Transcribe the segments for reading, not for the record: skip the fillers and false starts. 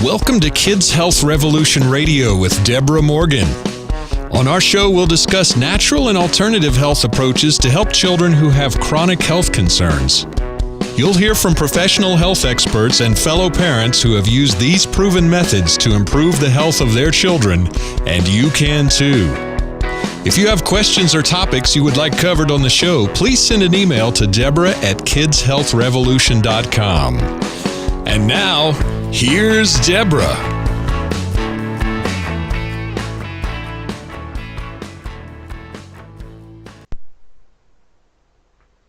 Welcome to Kids Health Revolution Radio with Deborah Morgan. On our show, we'll discuss natural and alternative health approaches to help children who have chronic health concerns. You'll hear from professional health experts and fellow parents who have used these proven methods to improve the health of their children, and you can too. If you have questions or topics you would like covered on the show, please send an email to Deborah@kidshealthrevolution.com. And now, here's Deborah.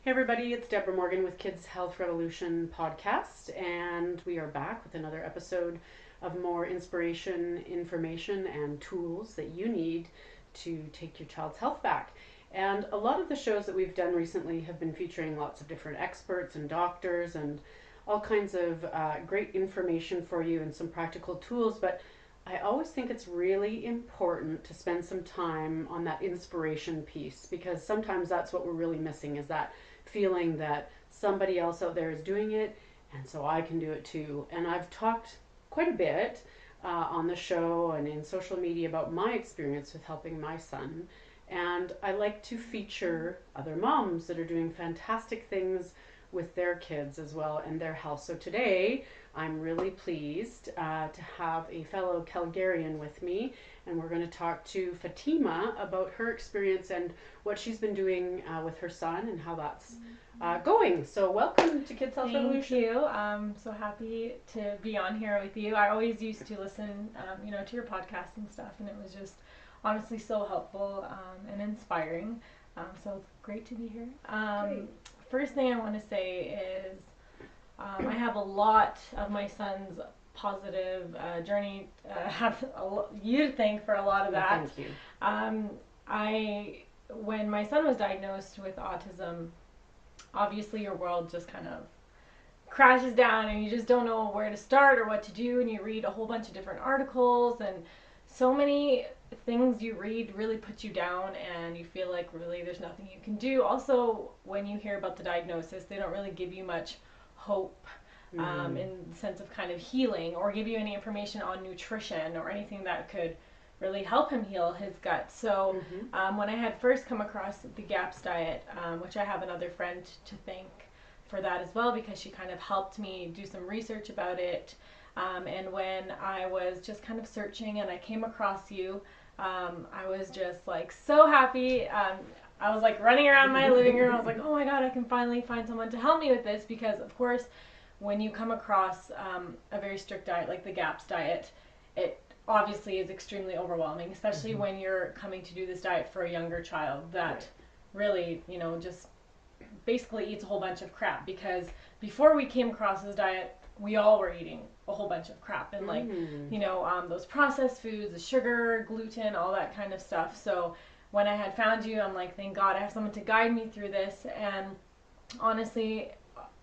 Hey everybody, it's Deborah Morgan with Kids Health Revolution podcast, and we are back with another episode of more inspiration, information, and tools that you need to take your child's health back. And a lot of the shows that we've done recently have been featuring lots of different experts and doctors and all kinds of great information for you and some practical tools, but I always think it's really important to spend some time on that inspiration piece, because sometimes that's what we're really missing, is that feeling that somebody else out there is doing it and so I can do it too. And I've talked quite a bit on the show and in social media about my experience with helping my son, and I like to feature other moms that are doing fantastic things with their kids as well and their health. So today I'm really pleased to have a fellow Calgarian with me, and we're going to talk to Fatme about her experience and what she's been doing with her son and how that's going. So welcome to Kids Health Revolution. Thank you. I'm so happy to be on here with you. I always used to listen to your podcast and stuff, and it was just honestly so helpful and inspiring. So it's great to be here. Great. First thing I want to say is I have a lot of my son's positive journey. Have you to thank for a lot of that. Thank you. When my son was diagnosed with autism, obviously your world just kind of crashes down and you just don't know where to start or what to do, and you read a whole bunch of different articles, and so many things you read really put you down and you feel like really there's nothing you can do. Also, when you hear about the diagnosis, they don't really give you much hope in the sense of kind of healing, or give you any information on nutrition or anything that could really help him heal his gut. So when I had first come across the GAPS diet, which I have another friend to thank for that as well, because she kind of helped me do some research about it. And when I was just kind of searching and I came across you, I was just like so happy. I was like running around my living room. I was like, oh my God, I can finally find someone to help me with this, because of course, when you come across a very strict diet like the GAPS diet, it obviously is extremely overwhelming, especially when you're coming to do this diet for a younger child that really, just basically eats a whole bunch of crap. Because before we came across this diet, we all were eating a whole bunch of crap, and those processed foods, the sugar, gluten, all that kind of stuff. So when I had found you, I'm like, thank God I have someone to guide me through this. And honestly,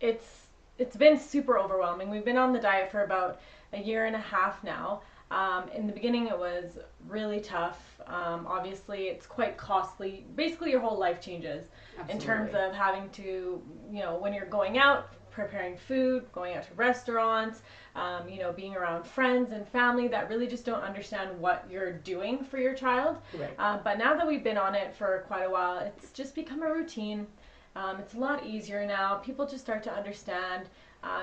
it's been super overwhelming. We've been on the diet for about a year and a half now. In the beginning, it was really tough. Obviously, it's quite costly. Basically, your whole life changes. Absolutely. In terms of having to, when you're going out, preparing food, going out to restaurants, being around friends and family that really just don't understand what you're doing for your child. Right. But now that we've been on it for quite a while, it's just become a routine. It's a lot easier now. People just start to understand.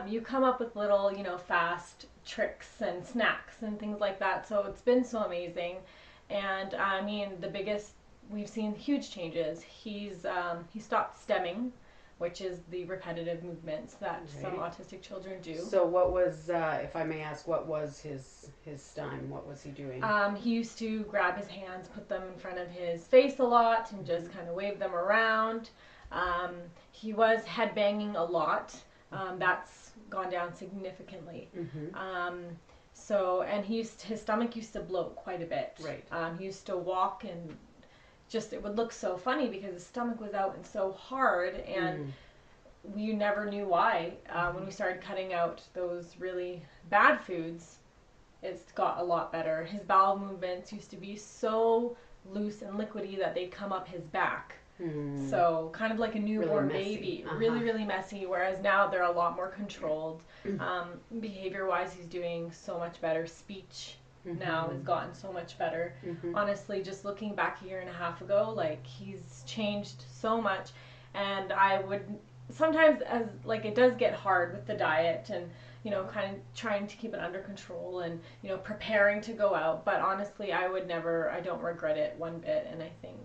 You come up with little, fast tricks and snacks and things like that. So it's been so amazing. And we've seen huge changes. He stopped stemming, which is the repetitive movements that some autistic children do. So what was, if I may ask, what was his stime? What was he doing? He used to grab his hands, put them in front of his face a lot, and just kind of wave them around. He was headbanging a lot. That's gone down significantly. And his stomach used to bloat quite a bit. Right. He used to walk and it would look so funny because his stomach was out and so hard, and we never knew why. When we started cutting out those really bad foods, it's got a lot better. His bowel movements used to be so loose and liquidy that they'd come up his back. So kind of like a newborn Really baby, messy. really, really messy. Whereas now they're a lot more controlled. Behavior-wise, he's doing so much better. Speech now has gotten so much better. Honestly, just looking back a year and a half ago, like he's changed so much. And I would sometimes, as like it does get hard with the diet and kind of trying to keep it under control and preparing to go out. But honestly, I don't regret it one bit. And I think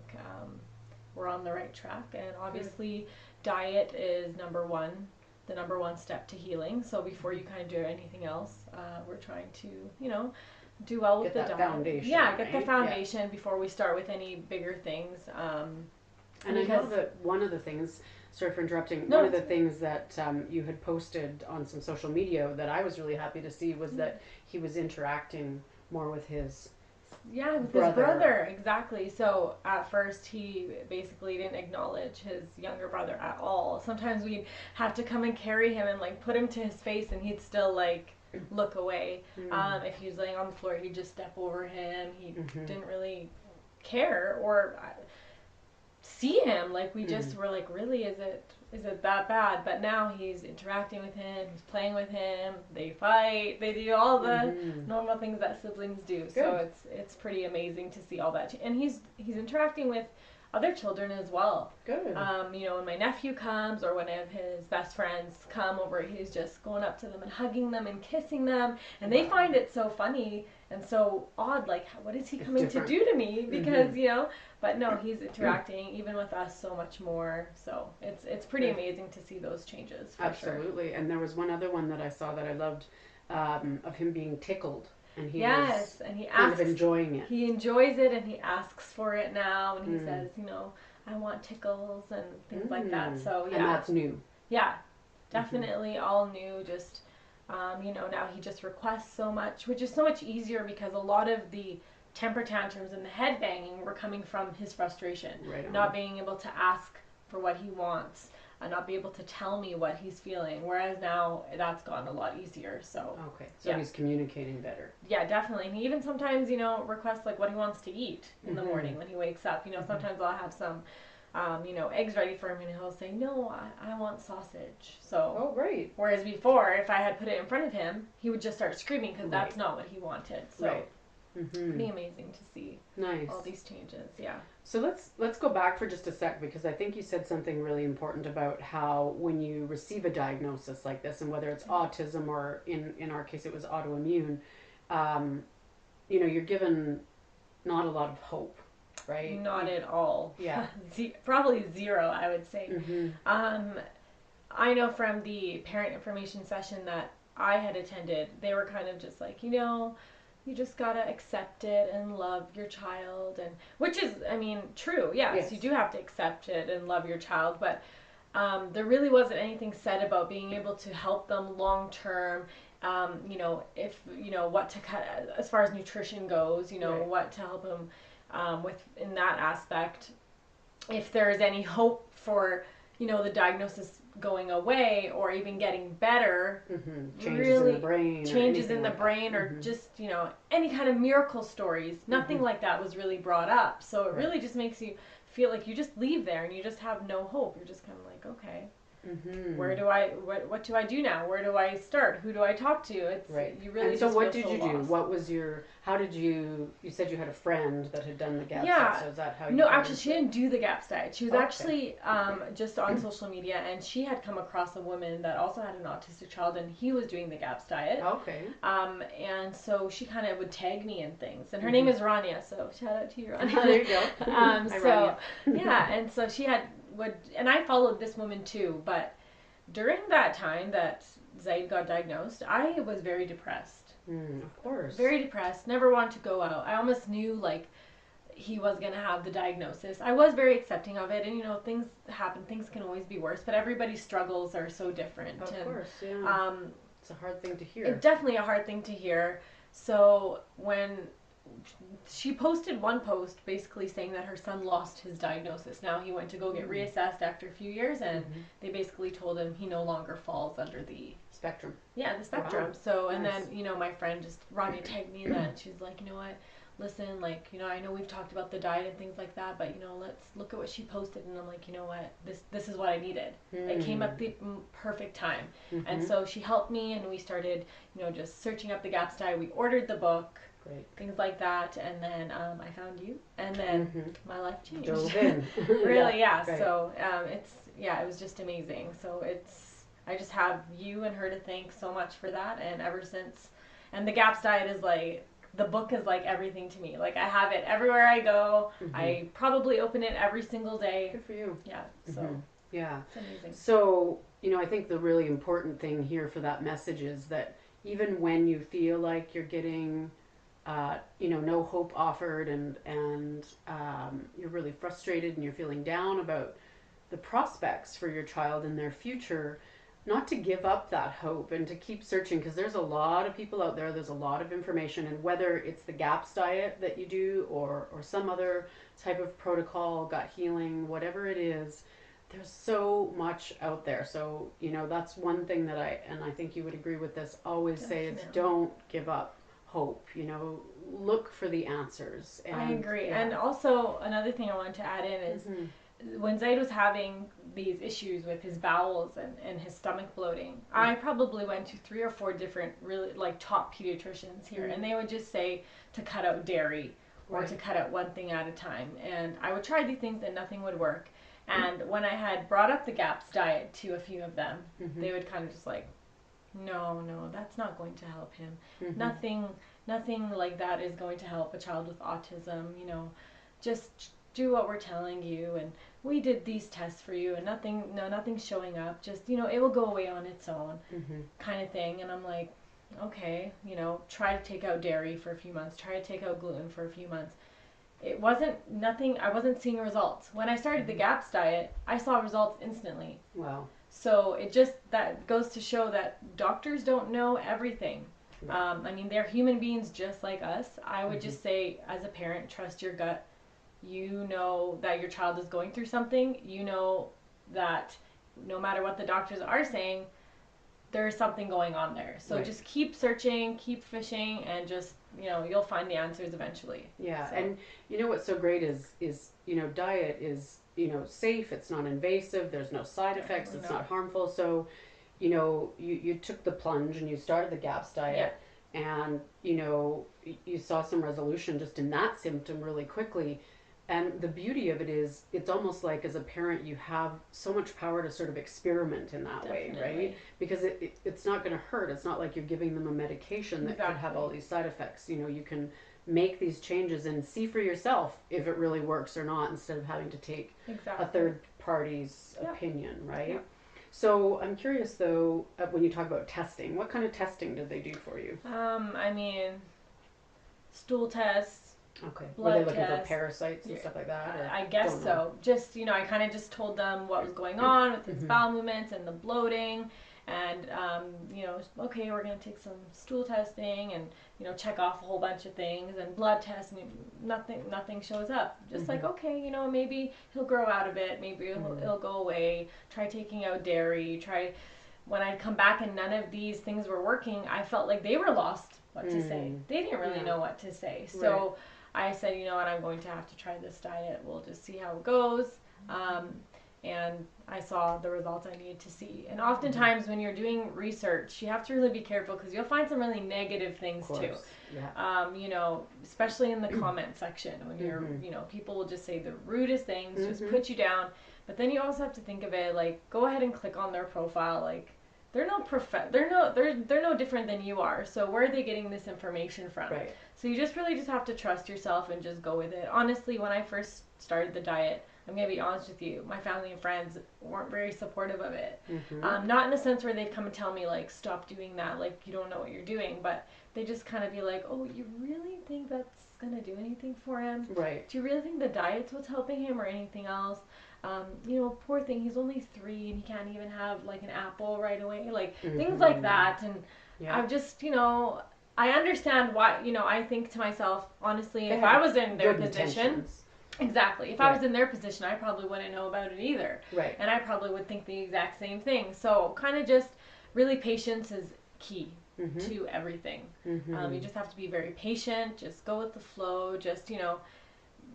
we're on the right track. And obviously, diet is the number one step to healing. So before you kind of do anything else, we're trying to do well with the diet. Foundation, get right? the foundation before we start with any bigger things. And I know that one of the things, sorry for interrupting, No, one of the things that you had posted on some social media that I was really happy to see was that he was interacting more with his with his brother. Exactly. So at first he basically didn't acknowledge his younger brother at all. Sometimes we'd have to come and carry him and like put him to his face and he'd still like look away. If he was laying on the floor, he'd just step over him. He didn't really care or see him. Like we just were like, really, is it that bad? But now he's interacting with him, he's playing with him, they fight, they do all the normal things that siblings do. Good. So it's pretty amazing to see all that. And he's interacting with other children as well. Good. When my nephew comes or when one of his best friends come over, he's just going up to them and hugging them and kissing them, and they find it so funny and so odd, like, what is he coming to do to me? Because but no, he's interacting even with us so much more. So it's pretty amazing to see those changes. Absolutely. Sure. And there was one other one that I saw that I loved, of him being tickled. And he and he kind of enjoying it. He enjoys it and he asks for it now, and he says, I want tickles and things like that. So and that's new. Yeah, definitely all new. Just now he just requests so much, which is so much easier because a lot of the temper tantrums and the head banging were coming from his frustration, not being able to ask for what he wants. Not be able to tell me what he's feeling, whereas now that's gotten a lot easier. So he's communicating better. Yeah, definitely. And he even sometimes requests like what he wants to eat in the morning when he wakes up. Sometimes I'll have some eggs ready for him and he'll say, no, I want sausage. So whereas before, if I had put it in front of him, he would just start screaming because that's not what he wanted. So pretty amazing to see all these changes. Yeah. So let's go back for just a sec, because I think you said something really important about how when you receive a diagnosis like this, and whether it's autism or in our case it was autoimmune, you're given not a lot of hope, right? Not at all. Yeah. Probably zero, I would say. I know from the parent information session that I had attended, they were kind of just like, you just gotta accept it and love your child, and which is, true. Yes, you do have to accept it and love your child, but there really wasn't anything said about being able to help them long term. If what to cut as far as nutrition goes, what to help them with in that aspect. If there's any hope for the diagnosis going away or even getting better, changes in the brain, or just any kind of miracle stories, nothing like that was really brought up. So it really just makes you feel like you just leave there and you just have no hope. You're just kind of like, okay, where do what do I do now? Where do I start? Who do I talk to? It's you really. And so what did you do? What was how did you said you had a friend that had done the GAPS diet, so is that how you No, actually she didn't do the GAPS diet. She was actually just on social media, and she had come across a woman that also had an autistic child, and he was doing the GAPS diet. Okay. And so she kind of would tag me in things, and her name is Rania, so shout out to you, Rania. There you go. So yeah, and so she and I followed this woman too, but during that time that Zaid got diagnosed, I was very depressed. Of course. Very depressed, never wanted to go out. I almost knew like he was going to have the diagnosis. I was very accepting of it, and things happen, things can always be worse, but everybody's struggles are so different. Of course, yeah. It's a hard thing to hear. It's definitely a hard thing to hear. So when she posted one post basically saying that her son lost his diagnosis. Now he went to go get reassessed after a few years, and they basically told him he no longer falls under the spectrum. Yeah, the spectrum. Wow. So, and then, my friend Ronnie tagged me in that, and she was like, you know what, listen, like, you know, I know we've talked about the diet and things like that, but, you know, let's look at what she posted. And I'm like, you know what, this is what I needed. It came at the perfect time. And so she helped me, and we started, you know, just searching up the GAPS diet. We ordered the book. Great. Things like that, and then I found you, and then my life changed. Dove in. Really, yeah. Right. So it was just amazing. So I just have you and her to thank so much for that, and ever since, and the GAPS diet is like, the book is like everything to me. Like, I have it everywhere I go. I probably open it every single day. Good for you. Yeah. So yeah, it's amazing. So, you know, I think the really important thing here for that message is that even when you feel like you're getting you know, no hope offered, and you're really frustrated and you're feeling down about the prospects for your child and their future, not to give up that hope and to keep searching, because there's a lot of people out there, there's a lot of information, and whether it's the GAPS diet that you do or some other type of protocol, gut healing, whatever it is, there's so much out there. So, you know, that's one thing that I think you would agree with this, always say, it's don't give up hope, you know, look for the answers. And, I agree. yeah. And also another thing I wanted to add in is when Zaid was having these issues with his bowels and his stomach bloating, I probably went to 3 or 4 different really like top pediatricians here, and they would just say to cut out dairy or to cut out one thing at a time. And I would try these things and nothing would work. And when I had brought up the GAPS diet to a few of them, they would kind of just like, no, that's not going to help him. Nothing like that is going to help a child with autism. You know, just do what we're telling you, and we did these tests for you, and nothing's showing up. Just, you know, it will go away on its own, kind of thing. And I'm like, okay, you know, try to take out dairy for a few months. Try to take out gluten for a few months. It wasn't nothing. I wasn't seeing results. When I started the GAPS diet, I saw results instantly. Wow. So that goes to show that doctors don't know everything. I mean, they're human beings just like us. I would just say, as a parent, trust your gut. You know that your child is going through something. You know that no matter what the doctors are saying, there's something going on there. So just keep searching, keep fishing, and just, you know, you'll find the answers eventually. Yeah, so. And you know what's so great is you know, diet is, you know, safe, it's not invasive, there's no side effects, it's not harmful. So, you know, you took the plunge and you started the GAPS diet, and, you know, you saw some resolution just in that symptom really quickly. And the beauty of it is, it's almost like as a parent, you have so much power to sort of experiment in that way, right? Because it's not going to hurt. It's not like you're giving them a medication that could have all these side effects. You know, you can make these changes and see for yourself if it really works or not, instead of having to take a third party's opinion, right? Yeah. So I'm curious though, when you talk about testing, what kind of testing did they do for you? I mean, stool tests. Okay. Blood Were they looking tests. for parasites and stuff like that? Or I guess so. Just, you know, I kind of just told them what was going on with his bowel movements and the bloating, and you know, okay, we're gonna take some stool testing and, you know, check off a whole bunch of things, and blood tests, and nothing shows up. Just like, okay, you know, maybe he'll grow out of it, maybe it'll go away. Try taking out dairy. When I come back and none of these things were working, I felt like they were lost what to say. They didn't really know what to say. So I said, you know what, I'm going to have to try this diet. We'll just see how it goes. And I saw the results I needed to see. And oftentimes when you're doing research, you have to really be careful, because you'll find some really negative things too. Yeah. You know, especially in the comment section, when you're, you know, people will just say the rudest things, just put you down. But then you also have to think of it like, go ahead and click on their profile. Like, they're no different than you are. So where are they getting this information from? Right. So you just really just have to trust yourself and just go with it. Honestly, when I first started the diet, I'm going to be honest with you, my family and friends weren't very supportive of it. Not in a sense where they'd come and tell me, like, stop doing that, like, you don't know what you're doing. But they just kind of be like, oh, you really think that's going to do anything for him? Right. Do you really think the diet's what's helping him or anything else? You know, poor thing, he's only 3 and he can't even have, like, an apple right away. Like, things like that. And I've just, you know, I understand why, you know, I think to myself, honestly, if I was in their position, if I was in their position, I probably wouldn't know about it either. Right. And I probably would think the exact same thing. So kind of just really patience is key. to everything. You just have to be very patient, just go with the flow, just,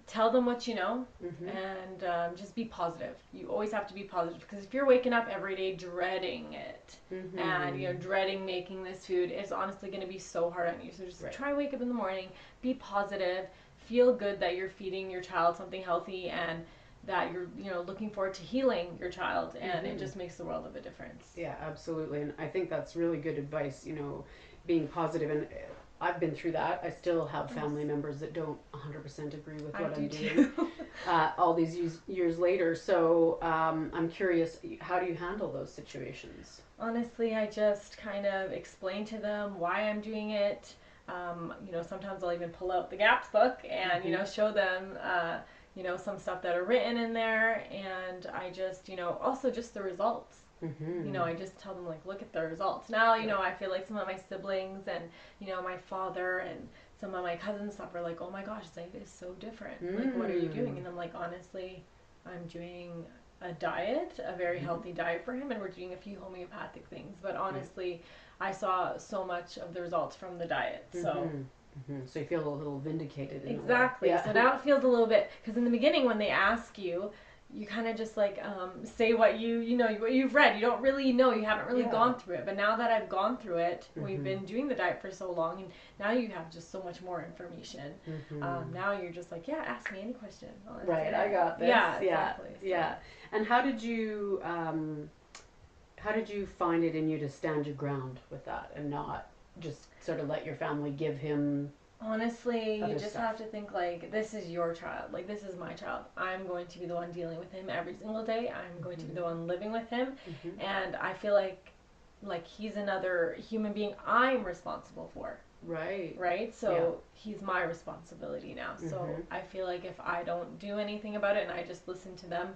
tell them what you know, and just be positive. You always have to be positive, because if you're waking up every day dreading it and dreading making this food, it's honestly going to be so hard on you. So just try wake up in the morning, be positive, feel good that you're feeding your child something healthy, and that you're looking forward to healing your child, and it just makes the world of a difference. Yeah, absolutely. And I think that's really good advice, being positive. And I've been through that. I still have family members that don't 100% agree with what I'm doing all these years later. So I'm curious, how do you handle those situations? Honestly, I just kind of explain to them why I'm doing it. Sometimes I'll even pull out the GAPS book and, show them, some stuff that are written in there. And I just, also just the results. I just tell them, like, look at the results. Now, I feel like some of my siblings and, my father and some of my cousins stuff are like, oh my gosh, life is so different. Like, what are you doing? And I'm like, honestly, I'm doing a diet, a very healthy diet for him, and we're doing a few homeopathic things. But honestly, I saw so much of the results from the diet. So. So you feel a little vindicated in exactly. Yeah. So now it feels a little bit, because in the beginning when they ask you, you kind of just like say what what you've read. You don't really know. You haven't really gone through it. But now that I've gone through it, we've been doing the diet for so long, and now you have just so much more information. Now you're just like, ask me any question. Right, I got this. Yeah, exactly. Yeah. And how did you find it in you to stand your ground with that and not just sort of let your family give him? Honestly, you just have to think, like, this is your child. Like, this is my child. I'm going to be the one dealing with him every single day. I'm going to be the one living with him. And I feel like he's another human being I'm responsible for. Right? So he's my responsibility now. So I feel like if I don't do anything about it and I just listen to them,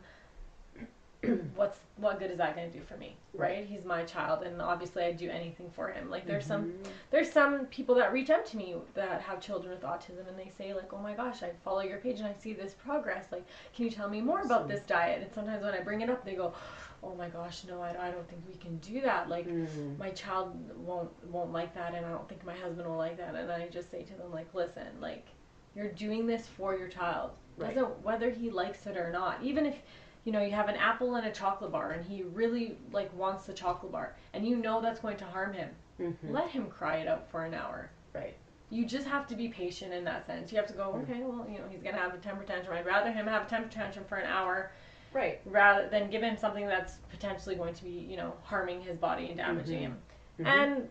what good is that going to do for me? Right? He's my child, and obviously I'd do anything for him. Like, there's some people that reach out to me that have children with autism, and they say, like, oh my gosh, I follow your page and I see this progress. Like, can you tell me more about this diet? And sometimes when I bring it up, they go, oh my gosh, no, I don't think we can do that. Like, my child won't like that, and I don't think my husband will like that. And I just say to them, like, listen, like, you're doing this for your child. Doesn't whether he likes it or not. Even if you have an apple and a chocolate bar, and he really wants the chocolate bar, and that's going to harm him. Let him cry it out for an hour. Right. You just have to be patient in that sense. You have to go, okay, well, he's going to have a temper tantrum. I'd rather him have a temper tantrum for an hour, right, rather than give him something that's potentially going to be, harming his body and damaging him. And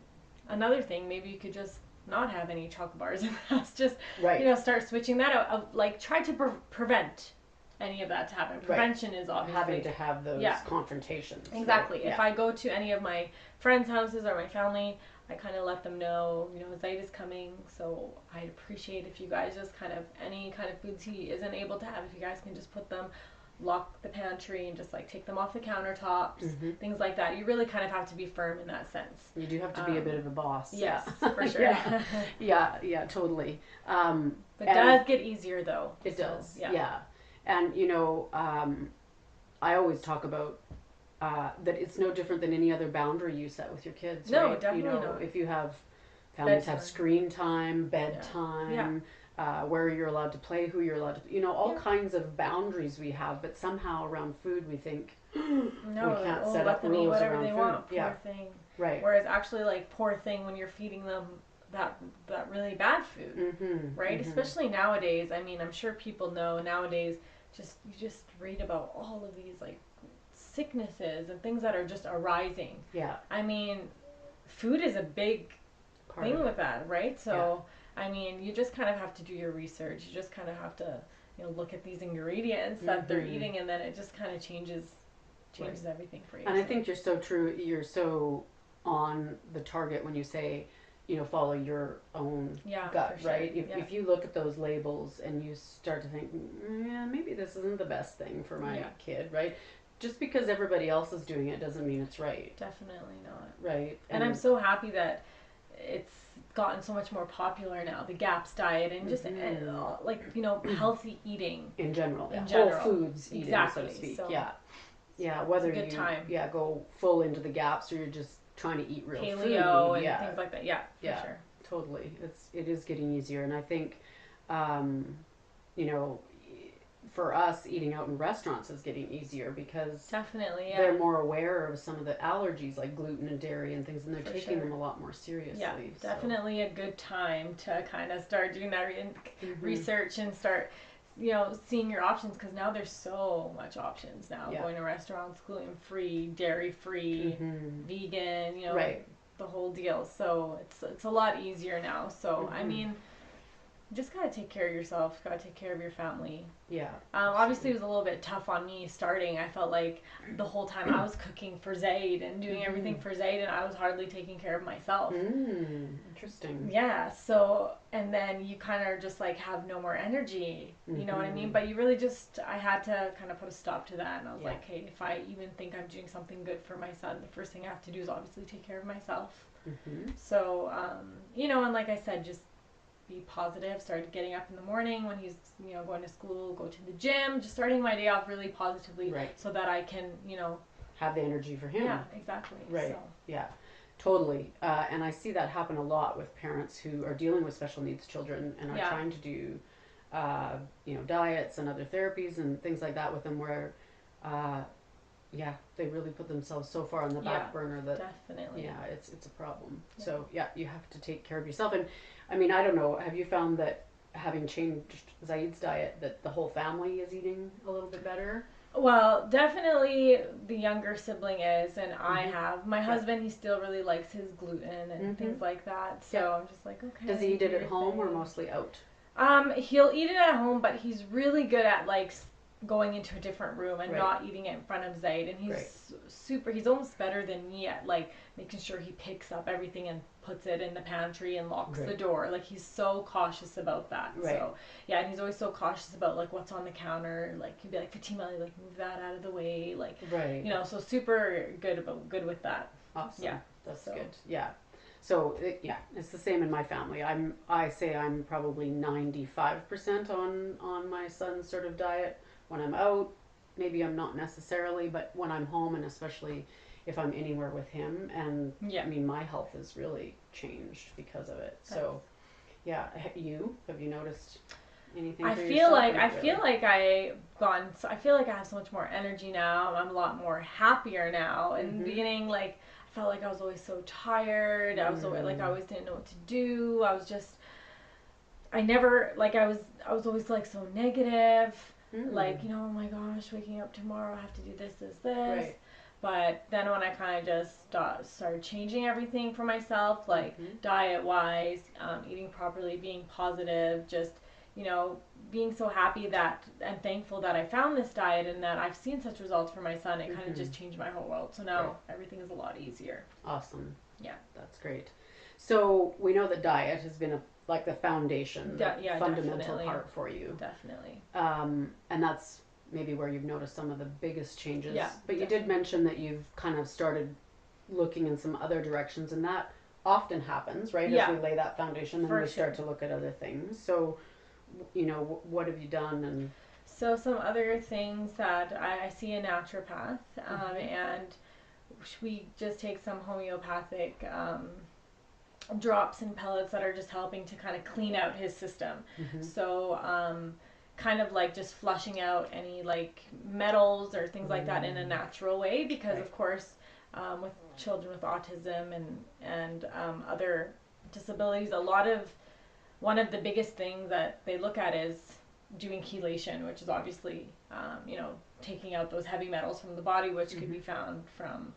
another thing, maybe you could just not have any chocolate bars in the house. Just, start switching that out. Try to prevent any of that to happen. Prevention is obviously having to have those confrontations. Exactly. If I go to any of my friends' houses or my family, I kind of let them know, Zaid is coming, so I'd appreciate if you guys just any kind of foods he isn't able to have, if you guys can just put them, lock the pantry, and just take them off the countertops, things like that. You really kind of have to be firm in that sense. You do have to be a bit of a boss. Yes, for sure. yeah, totally. But it does get easier, though. It does, yeah. And, I always talk about that it's no different than any other boundary you set with your kids, no, right? definitely not. If you have families have screen time, bedtime, where you're allowed to play, who you're allowed to, all kinds of boundaries we have, but somehow around food we think, we can't set up rules whatever around they food. Want, poor thing. Right. Whereas actually, poor thing when you're feeding them that really bad food, right? Especially nowadays. I mean, I'm sure people know nowadays. You just read about all of these sicknesses and things that are just arising. Yeah. I mean, food is a big thing with that, right? So, I mean, you just kind of have to do your research. You just kind of have to, look at these ingredients that they're eating, and then it just kind of changes everything for you. And I think you're so true. You're so on the target when you say, follow your own gut, sure. right? If you look at those labels and you start to think, maybe this isn't the best thing for my kid, right? Just because everybody else is doing it doesn't mean it's right. Definitely not. Right. And I'm so happy that it's gotten so much more popular now, the GAPS diet, and just healthy eating in general. Whole foods eating, so to speak. So yeah, whether it's a good time. Go full into the GAPS or you're just trying to eat real paleo food. and things like that. Yeah, for Yeah, sure. totally. It is getting easier, and I think, you know, for us, eating out in restaurants is getting easier because Definitely, yeah. they're more aware of some of the allergies like gluten and dairy and things, and they're For taking sure. them a lot more seriously. Yeah, so. definitely a good time to kind of start doing that Mhm. research and start, you know, seeing your options, because now there's so much options now. Yeah. Going to restaurants, gluten-free, dairy-free, Mhm. vegan, you know, Right. the whole deal. So it's a lot easier now. So I Mhm. mean, you just gotta take care of yourself. Gotta take care of your family. Yeah. Obviously, it was a little bit tough on me starting. I felt like the whole time I was cooking for Zaid and doing everything for Zaid, and I was hardly taking care of myself. Interesting. Yeah, so, and then you kind of just like have no more energy, you know what I mean? But you really just, I had to kind of put a stop to that, and I was like, hey, if I even think I'm doing something good for my son, the first thing I have to do is obviously take care of myself. So, you know, and like I said, just be positive. Started getting up in the morning when he's, you know, going to school, go to the gym, just starting my day off really positively, so that I can, you know, have the energy for him. Yeah, exactly. Right. So. Yeah, totally. And I see that happen a lot with parents who are dealing with special needs children and are trying to do, you know, diets and other therapies and things like that with them, where, they really put themselves so far on the back burner that definitely. Yeah, it's a problem. Yeah. So you have to take care of yourself. And I mean, I don't know. Have you found that having changed Zaid's diet, that the whole family is eating a little bit better? Well, definitely the younger sibling is, and I have. My husband, he still really likes his gluten and things like that. So I'm just like, okay. Does he eat it at home or mostly out? He'll eat it at home, but he's really good at like going into a different room and not eating it in front of Zaid. And he's he's almost better than me at like making sure he picks up everything and puts it in the pantry and locks the door. Like, he's so cautious about that. So yeah, and he's always so cautious about like what's on the counter. Like, he'd be like, Fatima, like, move that out of the way. Like, you know, so super good with that. Awesome. Yeah, that's good. Yeah. So it's the same in my family. I say I'm probably 95% on my son's sort of diet. When I'm out, maybe I'm not necessarily, but when I'm home, and especially if I'm anywhere with him, and I mean, my health has really changed because of it. So have you noticed anything? I feel like I feel like I have so much more energy now. I'm a lot more happier now. In the beginning, like, I felt like I was always so tired. I was always, like, I always didn't know what to do. I was always like so negative. Like, you know, oh my gosh, waking up tomorrow, I have to do this. But then when I kind of just started changing everything for myself, like diet-wise, eating properly, being positive, just, you know, being so happy that and thankful that I found this diet and that I've seen such results for my son, it kind of just changed my whole world. So now everything is a lot easier. Awesome. Yeah. That's great. So we know that diet has been like the foundation, the fundamental part for you. Definitely. And that's maybe where you've noticed some of the biggest changes. Yeah, but you did mention that you've kind of started looking in some other directions, and that often happens, right? As we lay that foundation, then we start to look at other things. So, you know, what have you done? And so some other things that I see a naturopath, and we just take some homeopathic drops and pellets that are just helping to kind of clean out his system. So kind of like just flushing out any like metals or things like that in a natural way, because of course with children with autism and other disabilities, one of the biggest things that they look at is doing chelation, which is obviously you know, taking out those heavy metals from the body, which could be found from,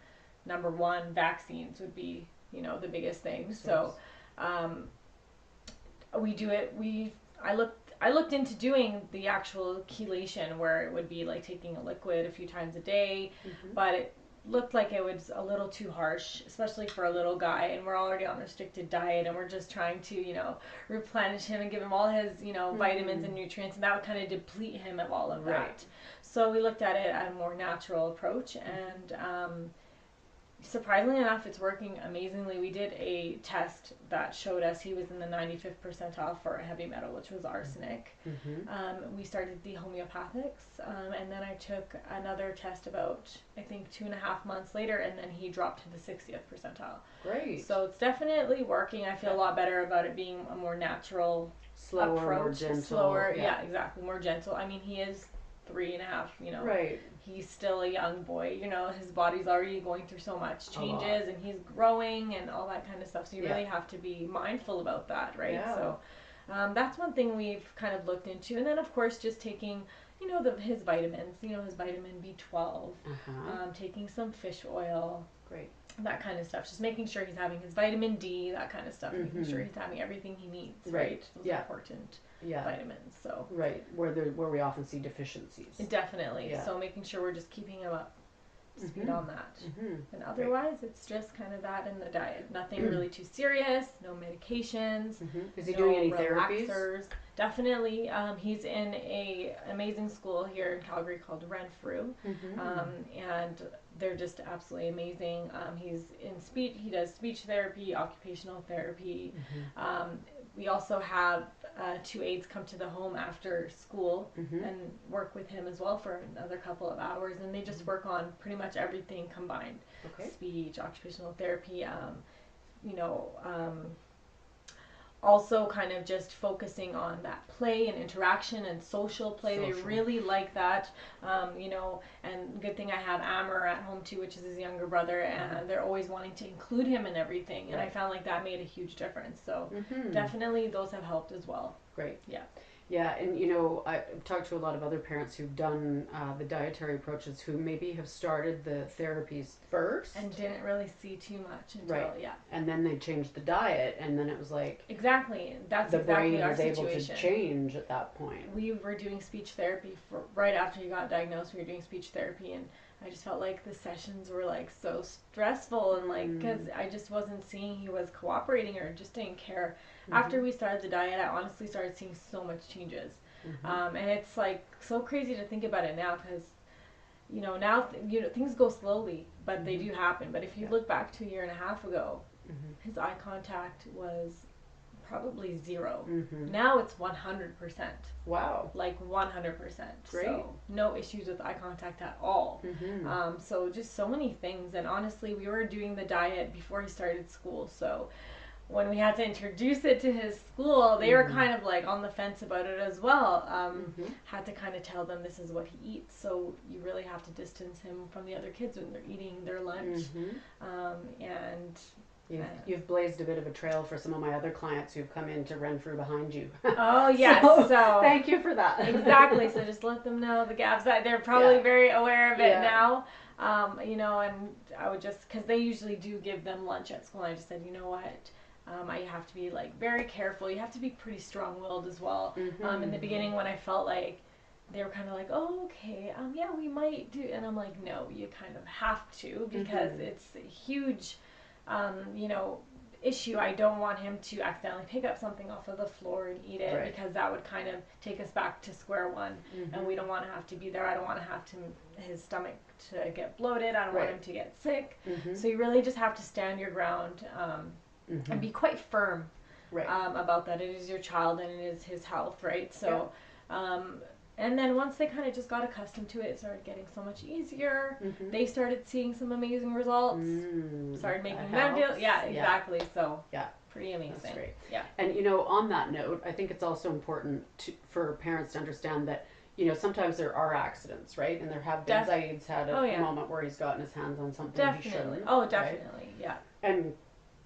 number one, vaccines would be, you know, the biggest thing. So we do it. I looked into doing the actual chelation, where it would be like taking a liquid a few times a day, but it looked like it was a little too harsh, especially for a little guy, and we're already on a restricted diet, and we're just trying to, you know, replenish him and give him all his, you know, vitamins and nutrients, and that would kind of deplete him of all of that. So we looked at it at a more natural approach, and surprisingly enough, it's working amazingly. We did a test that showed us he was in the 95th percentile for a heavy metal, which was arsenic. We started the homeopathics, and then I took another test about, I think, 2.5 months later, and then he dropped to the 60th percentile. Great. So it's definitely working. I feel a lot better about it being a more natural Slower, approach. more gentle. Slower, yeah, exactly, more gentle. I mean, he is 3.5, you know. Right. He's still a young boy, you know, his body's already going through so much changes and he's growing and all that kind of stuff. So you really have to be mindful about that, right? Yeah. So that's one thing we've kind of looked into. And then, of course, just taking, you know, his vitamins, you know, his vitamin B12, taking some fish oil. Great. That kind of stuff. Just making sure he's having his vitamin D, that kind of stuff. Making sure he's having everything he needs, right? Those important vitamins. So right, where we often see deficiencies. Definitely. Yeah. So making sure we're just keeping him up to speed on that. And otherwise, it's just kind of that in the diet. Nothing really too serious. No medications. Is he doing any relaxers. therapies? Definitely. He's in a amazing school here in Calgary called Renfrew, and they're just absolutely amazing. He's in speech. He does speech therapy, occupational therapy. We also have 2 aides come to the home after school and work with him as well for another couple of hours, and they just work on pretty much everything combined. Speech, occupational therapy, you know, also kind of just focusing on that play and interaction and social play. They really like that, you know, and good thing I have Amber at home too, which is his younger brother, and they're always wanting to include him in everything, and I found like that made a huge difference. So definitely those have helped as well. Great. Yeah. Yeah, and you know, I've talked to a lot of other parents who've done the dietary approaches who maybe have started the therapies first. And didn't really see too much until, and then they changed the diet, and then it was like... Exactly. That's the exactly brain our was situation. able to change at that point. We were doing speech therapy for right after he got diagnosed. We were doing speech therapy, and I just felt like the sessions were like so stressful, and like because I just wasn't seeing he was cooperating or just didn't care. After we started the diet, I honestly started seeing so much changes, and it's like so crazy to think about it now because, you know, now you know things go slowly, but they do happen. But if you look back to 1.5 years ago, his eye contact was probably 0. Now it's 100%. Wow. Like 100%. Great. So no issues with eye contact at all. So just so many things. And honestly, we were doing the diet before he started school. So when we had to introduce it to his school, they were kind of like on the fence about it as well. Had to kind of tell them this is what he eats. So you really have to distance him from the other kids when they're eating their lunch. And you've blazed a bit of a trail for some of my other clients who've come into Renfrew behind you. Oh, yes. So thank you for that. Exactly. So just let them know the gaps that they're probably very aware of it now. You know, and I would just, because they usually do give them lunch at school. And I just said, you know what? I have to be like very careful. You have to be pretty strong-willed as well. In the beginning when I felt like they were kind of like, oh, okay, yeah, we might do. And I'm like, no, you kind of have to because it's a huge, you know, issue. I don't want him to accidentally pick up something off of the floor and eat it because that would kind of take us back to square one. And we don't want to have to be there. I don't want to have his stomach to get bloated. I don't want him to get sick. So you really just have to stand your ground and be quite firm about that. It is your child and it is his health, right? So, and then once they kind of just got accustomed to it, it started getting so much easier. They started seeing some amazing results. Started making them feel, exactly. So, pretty amazing. That's great. Yeah. And you know, on that note, I think it's also important for parents to understand that, you know, sometimes there are accidents, right? And there have been. Zaid's had a moment where he's gotten his hands on something he shouldn't. Oh, definitely. Right? Yeah. And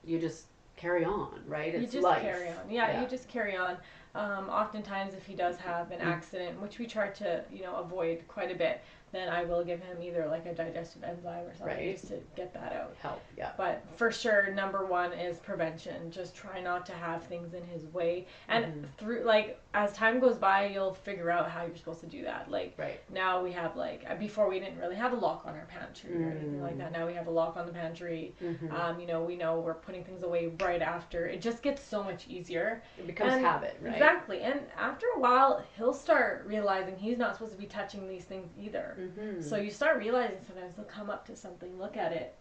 you just carry on, right? It's you just life. carry on. Yeah, you just carry on. Oftentimes, if he does have an accident, which we try to, you know, avoid quite a bit, then I will give him either like a digestive enzyme or something just to get that out. Help, But for sure, number one is prevention. Just try not to have things in his way. And through, like, as time goes by, you'll figure out how you're supposed to do that. Like, now we have, like, before we didn't really have a lock on our pantry or anything like that. Now we have a lock on the pantry. You know, we know we're putting things away right after. It just gets so much easier. It becomes habit, right? Exactly. And after a while, he'll start realizing he's not supposed to be touching these things either. So you start realizing sometimes they'll come up to something, look at it,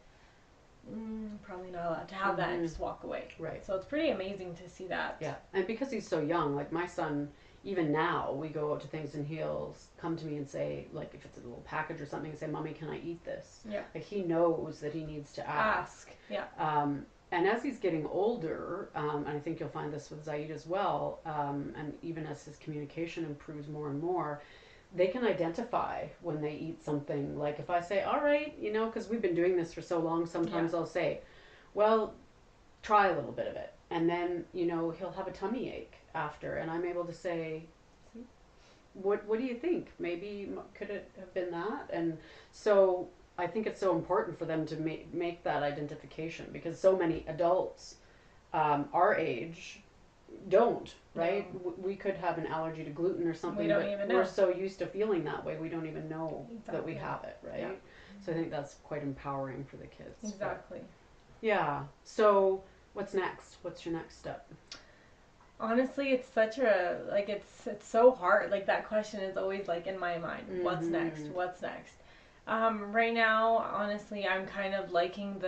probably not allowed to have that and just walk away. Right. So it's pretty amazing to see that. Yeah. And because he's so young, like my son, even now, we go out to things and he'll come to me and say, like, if it's a little package or something, and say, Mommy, can I eat this? Yeah. Like, he knows that he needs to ask. Yeah. And as he's getting older, and I think you'll find this with Zaid as well, and even as his communication improves more and more, they can identify when they eat something. Like if I say, all right, you know, because we've been doing this for so long, sometimes I'll say, well, try a little bit of it. And then, you know, he'll have a tummy ache after, and I'm able to say, what do you think? Maybe could it have been that? And so I think it's so important for them to make that identification, because so many adults our age don't, right? No. We could have an allergy to gluten or something, We don't even know. we're so used to feeling that way, we don't even know that we Exactly. have it, right? Yeah. So I think that's quite empowering for the kids. Exactly. But, yeah. So what's next? What's your next step? Honestly, it's such a, like, it's so hard. Like, that question is always, like, in my mind. What's next? What's next? Right now, honestly, I'm kind of liking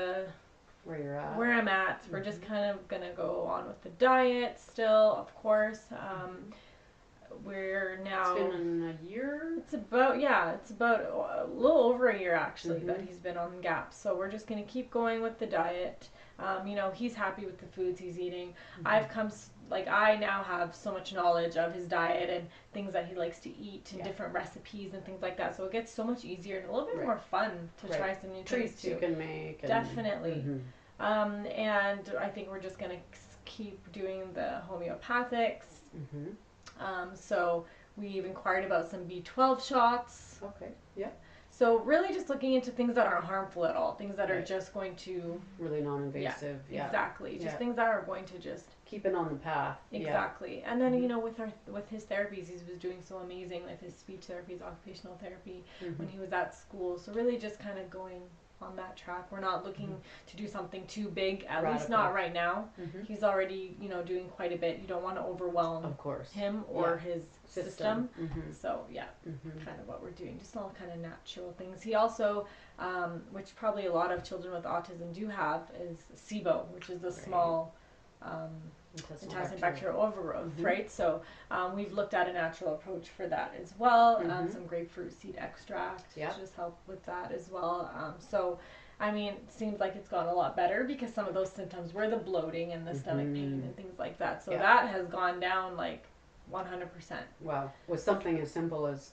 Where you're at? where I'm at. We're just kind of gonna go on with the diet still, of course. We're now. It's been a year? It's about a little over a year actually that he's been on GAPS. So we're just gonna keep going with the diet. You know, he's happy with the foods he's eating. I now have so much knowledge of his diet and things that he likes to eat and different recipes and things like that. So it gets so much easier and a little bit more fun to try some new things treats too. you can make. Definitely. And I think we're just gonna keep doing the homeopathics. So we've inquired about some B12 shots. Okay. Yeah. So really just looking into things that aren't harmful at all, things that are just going to... Really non-invasive. Yeah, exactly. Just things that are going to just... Keep it on the path. Exactly. And then, you know, with his therapies, he was doing so amazing with his speech therapy, his occupational therapy when he was at school. So really just kind of going on that track. We're not looking to do something too big, at least not right now. He's already, you know, doing quite a bit. You don't want to overwhelm him or his system. So kind of what we're doing, just all kind of natural things. He also, which probably a lot of children with autism do have, is SIBO, which is the small intestinal bacterial overgrowth, right? So we've looked at a natural approach for that as well. Some grapefruit seed extract to just help with that as well. So I mean, it seems like it's gone a lot better because some of those symptoms were the bloating and the stomach pain and things like that. So that has gone down like 100%. Wow. With something as simple as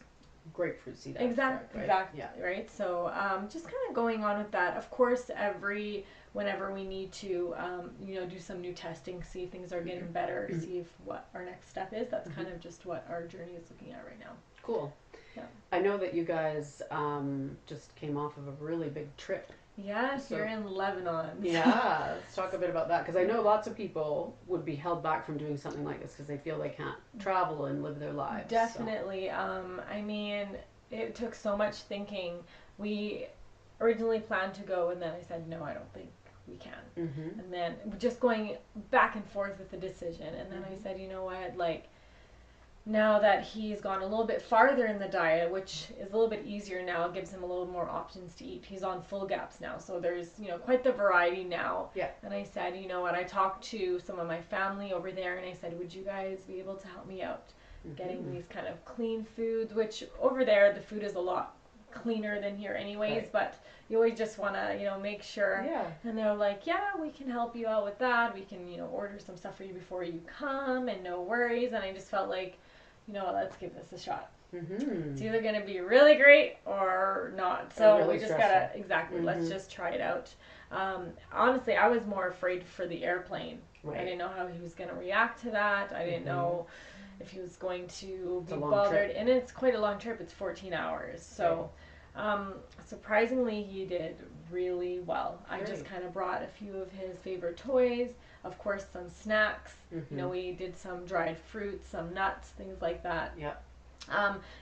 grapefruit seed extract, Exactly, right? So just kind of going on with that. Of course, whenever we need to, you know, do some new testing, see if things are getting better, see if what our next step is. That's kind of just what our journey is looking at right now. Cool. Yeah. I know that you guys just came off of a really big trip. Yeah, here in Lebanon. Yeah, let's talk a bit about that, because I know lots of people would be held back from doing something like this because they feel they can't travel and live their lives. Definitely. I mean, it took so much thinking. We originally planned to go, and then I said, no, I don't think we can. And then just going back and forth with the decision. And then I said, you know what, like, now that he's gone a little bit farther in the diet, which is a little bit easier now, gives him a little more options to eat. He's on full GAPS now, so there's, you know, quite the variety now. Yeah. And I said, you know what, I talked to some of my family over there, and I said, would you guys be able to help me out getting these kind of clean foods, which over there the food is a lot cleaner than here anyways, but you always just want to, you know, make sure. Yeah. And they're like, yeah, we can help you out with that. We can, you know, order some stuff for you before you come, and no worries. And I just felt like, you know, let's give this a shot. It's either going to be really great or not. So really we just got to, let's just try it out. Honestly, I was more afraid for the airplane. I didn't know how he was going to react to that. I didn't know if he was going to be bothered. And it's quite a long trip. It's 14 hours. So surprisingly, he did really well. I just kind of brought a few of his favorite toys. Of course, some snacks. You know, we did some dried fruits, some nuts, things like that.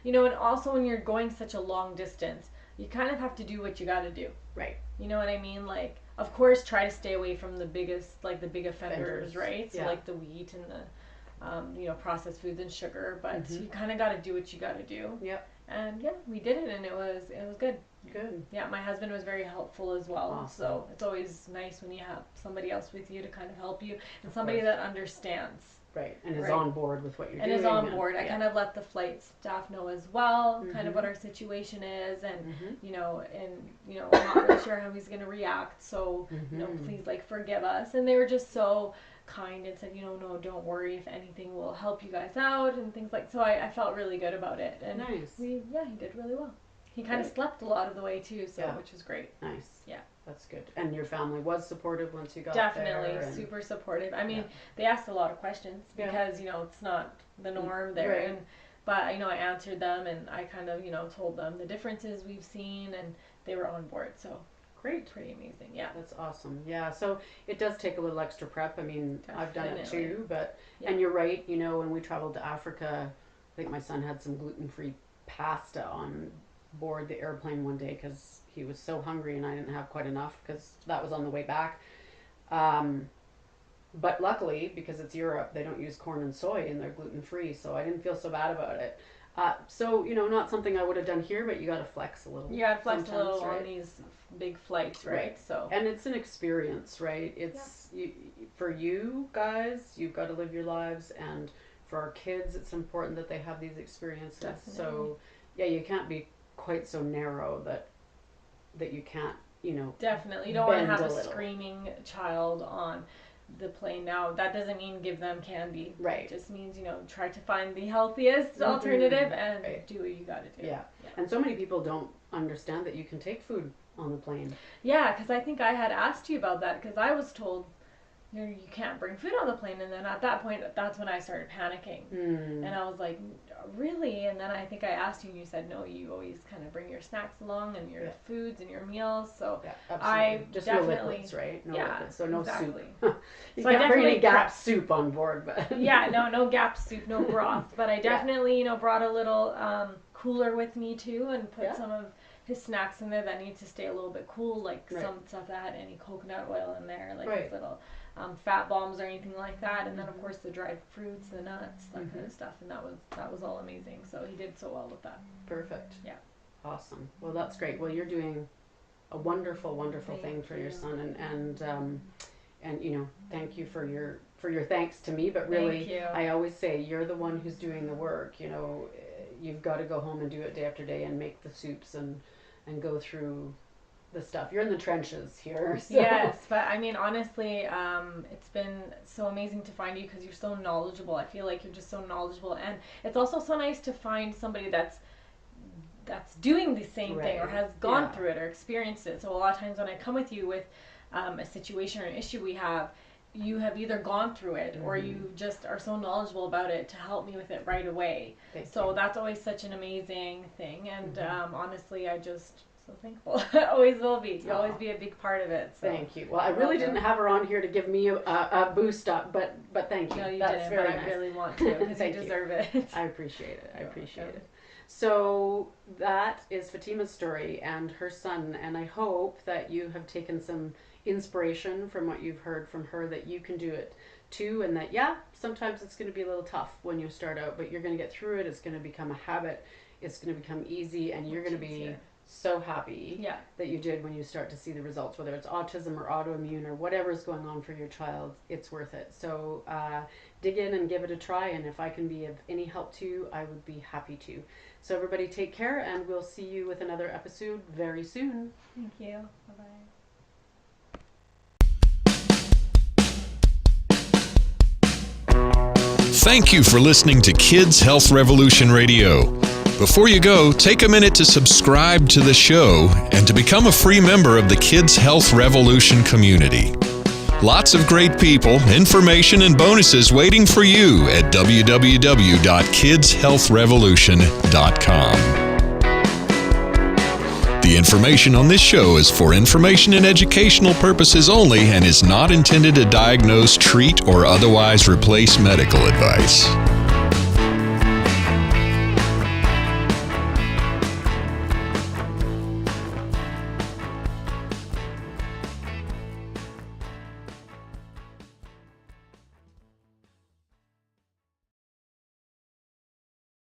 You know, and also when you're going such a long distance, you kind of have to do what you got to do. Right. You know what I mean? Like, of course, try to stay away from the biggest, like the big offenders, right? So like the wheat and the, you know, processed foods and sugar. But you kind of got to do what you got to do. Yep. And yeah, we did it, and it was good. Good. Yeah, my husband was very helpful as well. Awesome. So it's always nice when you have somebody else with you to kind of help you, and somebody course. that understands. Right, and is Right. on board with what you're And doing. is on board. I yeah. kind of let the flight staff know as well, kind of Mhm. what our situation is, and Mhm. I'm not really sure how he's gonna react. So Mhm. please forgive us. And they were just so kind and said, no, don't worry. If anything, we'll help you guys out and things like. So I felt really good about it. And Nice. he did really well. He kind of Great. slept a lot of the way too, so Yeah. which was great. Nice. Yeah. That's good. And your family was supportive once you got Definitely there? super supportive. I mean, Yeah. they asked a lot of questions Yeah. because it's not the norm there, Right. but I answered them, and I kind of told them the differences we've seen, and they were on board. So Great. pretty amazing. Yeah. That's awesome. Yeah, so it does take a little extra prep. I mean, I've done it Definitely. too, but Yeah. and you're right. When we traveled to Africa, I think my son had some gluten-free pasta on board the airplane one day because he was so hungry and I didn't have quite enough because that was on the way back. But luckily, because it's Europe, they don't use corn and soy and they're gluten-free, so I didn't feel so bad about it. So, not something I would have done here, but you got to flex a little. You got to flex a little right? on these big flights, right? So. And it's an experience, right? It's for you guys, you've got to live your lives, and for our kids, it's important that they have these experiences. Definitely. So, yeah, you can't be quite so narrow that you can't, Definitely. You don't want to bend have a a little. screaming child on the plane. Now, that doesn't mean give them candy. Right. It just means, try to find the healthiest alternative and Right. do what you got to do. Yeah. And so many people don't understand that you can take food on the plane. Yeah, because I think I had asked you about that, because I was told, you can't bring food on the plane. And then at that point, that's when I started panicking. And I was like, really? And then I think I asked you, and you said, no, you always kind of bring your snacks along and your foods and your meals. So Yeah, absolutely. I Just definitely, no liquids, right? No yeah, liquids. So no exactly. soup. You So I can't bring any definitely Gap prepped. soup on board, but Yeah, no Gap soup, no broth. But I definitely, brought a little cooler with me too, and put some of his snacks in there that need to stay a little bit cool, like some stuff that had any coconut oil in there, like these little fat bombs or anything like that. And then of course the dried fruits, the nuts, that kind of stuff. And that was all amazing. So he did so well with that. Perfect. Yeah. Awesome. Well, that's great. Well, you're doing a wonderful, wonderful thing for your son, and thank you for your thanks to me. But really, Thank you. I always say you're the one who's doing the work. You've got to go home and do it day after day and make the soups and go through the stuff. You're in the trenches here. So. Yes, but I mean, honestly, it's been so amazing to find you because you're so knowledgeable. I feel like you're just so knowledgeable, and it's also so nice to find somebody that's doing the same thing or has gone through it or experienced it. So a lot of times when I come with you with a situation or an issue we have, you have either gone through it or you just are so knowledgeable about it to help me with it right away. So that's always such an amazing thing, and honestly, I just so thankful. Always will be. You'll always be a big part of it. So. Thank you. Well, I really didn't have her on here to give me a boost up, but thank you. No, you That's didn't, very but nice. I really want to because you deserve it. I appreciate it. I appreciate it. So that is Fatima's story and her son, and I hope that you have taken some inspiration from what you've heard from her, that you can do it too, and that sometimes it's going to be a little tough when you start out, but you're going to get through it. It's going to become a habit. It's going to become easy, and you're going to be so happy that you did when you start to see the results, whether it's autism or autoimmune or whatever's going on for your child. It's worth it. So dig in and give it a try, and if I can be of any help to you, I would be happy to. So everybody take care, and we'll see you with another episode very soon. Thank you. Bye-bye. Thank you for listening to Kids Health Revolution Radio. Before you go, take a minute to subscribe to the show and to become a free member of the Kids Health Revolution community. Lots of great people, information, and bonuses waiting for you at www.kidshealthrevolution.com. The information on this show is for information and educational purposes only and is not intended to diagnose, treat, or otherwise replace medical advice.